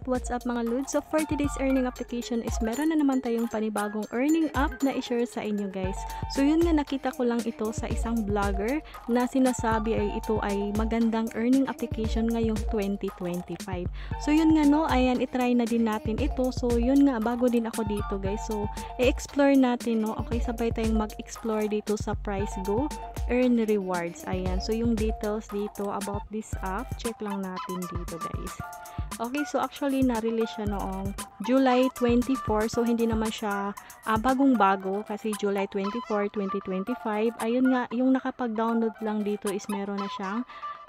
What's up mga Lods? So for today's earning application is meron na naman tayong panibagong earning app na i-share sa inyo guys. So yun nga, nakita ko lang ito sa isang vlogger na sinasabi ay ito ay magandang earning application ngayong 2025. So yun nga no, ayan, itry na din natin ito. So yun nga, bago din ako dito guys. So i-explore natin no. Okay, sabay tayong mag-explore dito sa PriceGo Earn Rewards. Ayan, so yung details dito about this app, check lang natin dito guys. Okay, so actually na-release siya noong July 24. So hindi naman siya bagong-bago kasi July 24, 2025. Ayun nga, yung nakapag-download lang dito is meron na siyang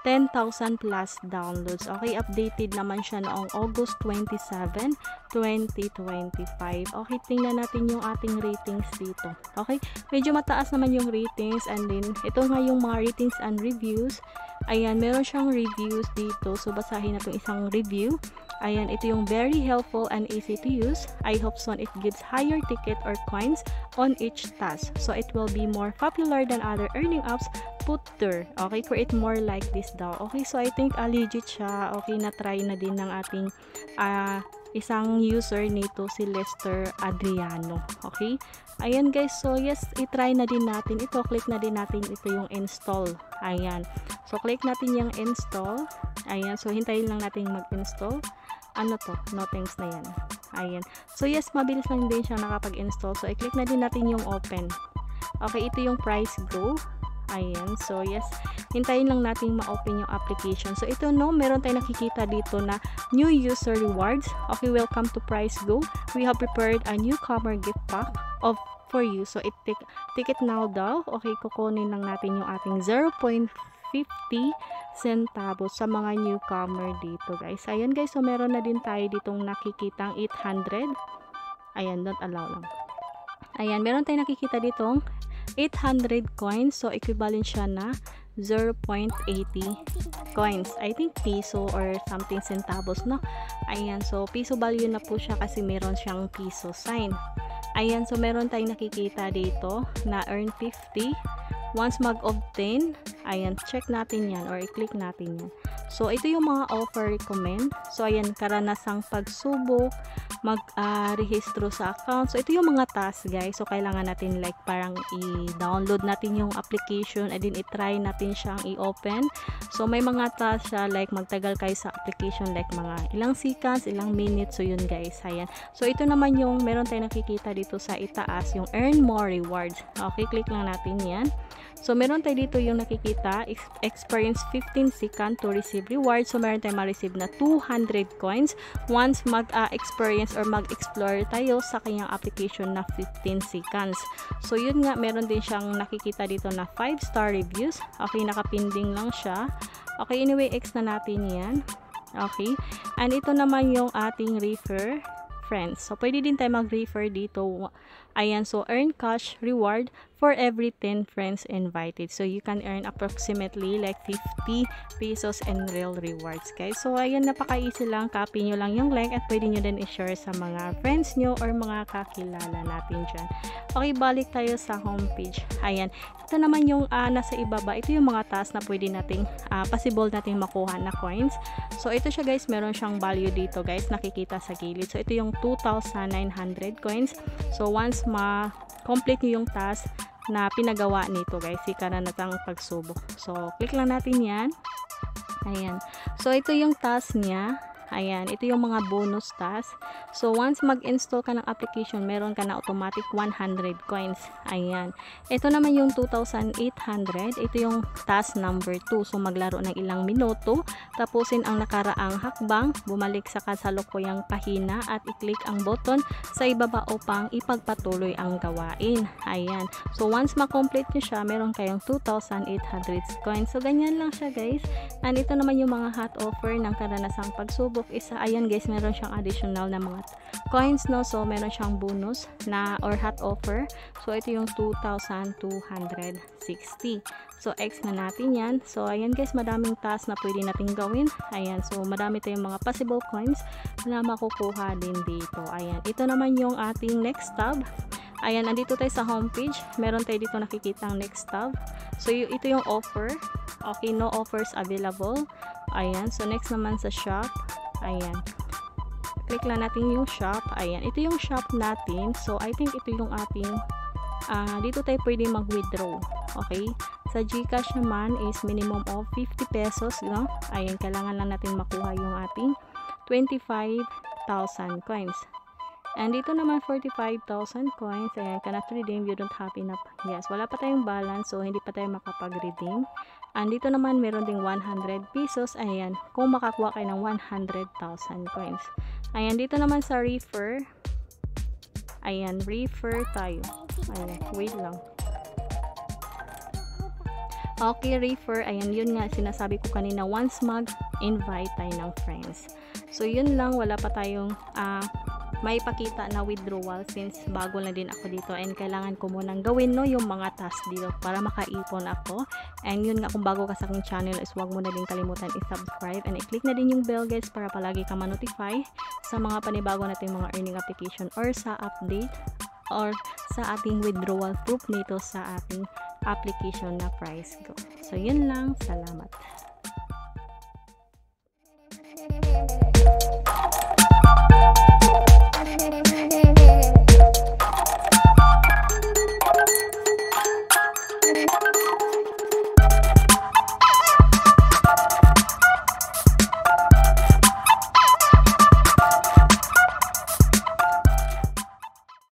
10,000 plus downloads. Okay, updated naman siya noong August 27, 2025. Okay, tingnan natin yung ating ratings dito. Okay, medyo mataas naman yung ratings, and then ito nga yung mga ratings and reviews. Ayan, meron siyang reviews dito. So, basahin na itong isang review. Ayan, ito yung very helpful and easy to use. I hope soon it gives higher ticket or coins on each task. So, it will be more popular than other earning apps put there. Okay, create more like this daw. Okay, so I think legit siya. Okay, na-try na din ng ating isang user nito, si Lester Adriano. Okay, ayan guys, so yes, itry na din natin ito. Click na din natin ito yung install. Ayan, so click natin yung install. Ayan, so hintayin lang natin mag-install. Ano to? No thanks na yan. Ayan, so yes, mabilis lang din siya nakapag-install. So i-click na din natin yung open. Okay, ito yung PriceGo. Ayan, so yes, hintayin lang natin ma-open yung application. So ito no, meron tayong nakikita dito na new user rewards. Okay, welcome to PriceGo. We have prepared a newcomer gift pack for you. So take it now daw. Okay, kukunin lang natin yung ating 0.50 centavos sa mga newcomer dito guys. Ayan guys, so meron na din tayo ditong nakikitang 800. Ayan, don't allow lang. Ayan, meron tayong nakikita ditong 800 coins. So equivalent siya na 0.80 coins. I think piso or something centavos, no? Ayan, so piso value na po siya kasi meron siyang piso sign. Ayan, so meron tayong nakikita dito na earn 50 once mag-obtain. Ayan, check natin yan or i-click natin yan. So ito yung mga offer recommend. So ayan, karanasang pagsubok, mag-rehistro sa account. So ito yung mga task guys. So kailangan natin like parang i-download natin yung application and then i-try natin siyang i-open. So may mga task siya like magtagal kayo sa application like mga ilang seconds, ilang minutes. So yun guys, ayan. So ito naman yung meron tayong nakikita dito sa itaas, yung earn more rewards. Okay, click lang natin yan. So meron tayo dito yung nakikita, experience 15 seconds to receive rewards. So meron tayong ma-receive na 200 coins once mag-experience or mag-explore tayo sa kanyang application na 15 seconds. So yun nga, meron din siyang nakikita dito na 5-star reviews. Okay, nakapinding lang siya. Okay, anyway, X na natin yan. Okay, and ito naman yung ating refer friends. So pwede din tayo mag-refer dito. Ayan, so earn cash reward for every 10 friends invited. So you can earn approximately like 50 pesos in real rewards guys. So ayan, napaka-easy lang. Copy nyo lang yung link at pwede nyo din i-share sa mga friends nyo or mga kakilala natin dyan. Okay, balik tayo sa homepage. Ayan, ito naman yung nasa ibaba. Ito yung mga task na pwede nating possible nating makuha na coins. So ito siya guys, meron siyang value dito guys, nakikita sa gilid. So ito yung 2,900 coins. So once ma-complete nyo yung task na pinagawa nito guys, si karanasang pagsubok. So click lang natin yan. Ayan, so ito yung task niya. Ayan, ito yung mga bonus task. So once mag-install ka ng application, meron ka na automatic 100 coins. Ayan, ito naman yung 2,800. Ito yung task number 2. So maglaro ng ilang minuto, tapusin ang nakaraang hakbang, bumalik sa kasalukuyang pahina at i-click ang button sa ibaba upang ipagpatuloy ang gawain. Ayan, so once ma-complete nyo siya, meron kayong 2,800 coins. So ganyan lang siya guys. And ito naman yung mga hot offer ng karanasang pagsubok. Isa, ayan guys, meron siyang additional na mga coins, no? So meron siyang bonus na or hot offer. So ito yung 2,260. So, X na natin yan. So, ayan guys, madaming task na pwede natin gawin. Ayan, so madami tayong mga possible coins na makukuha din dito. Ayan, ito naman yung ating next tab. Ayan, andito tayo sa homepage. Meron tayo dito nakikitang next tab. So, ito yung offer. Okay, no offers available. Ayan, so next naman sa shop. Ayan. Click lang natin yung shop. Ayan, ito yung shop natin. So, I think ito yung ating, dito tayo pwede mag-withdraw. Okay? Sa GCash naman is minimum of 50 pesos. No? Ayan, kailangan lang natin makuha yung ating 25,000 coins. And dito naman 45,000 coins. Ayan, cannot redeem, you don't have enough. Yes, wala pa tayong balance, so hindi pa tayo makapag-redeem. And dito naman meron ding 100 pesos. Ayan, kung makakuha kayo ng 100,000 coins. Ayan, dito naman sa refer. Ayan, refer tayo. Ayan, wait lang. Okay, refer. Ayan, yun nga sinasabi ko kanina. Once mag-invite tayo ng friends. So, yun lang. Wala pa tayong may pakita na withdrawal since bago lang din ako dito and kailangan ko munang gawin no yung mga task dito para makaipon ako. And yun nga, kung bago ka sa aking channel is huwag mo na din kalimutan i-subscribe and i-click na din yung bell guys para palagi ka ma-notify sa mga panibago nating mga earning application or sa update or sa ating withdrawal proof nito sa ating application na PriceGo. So yun lang, salamat.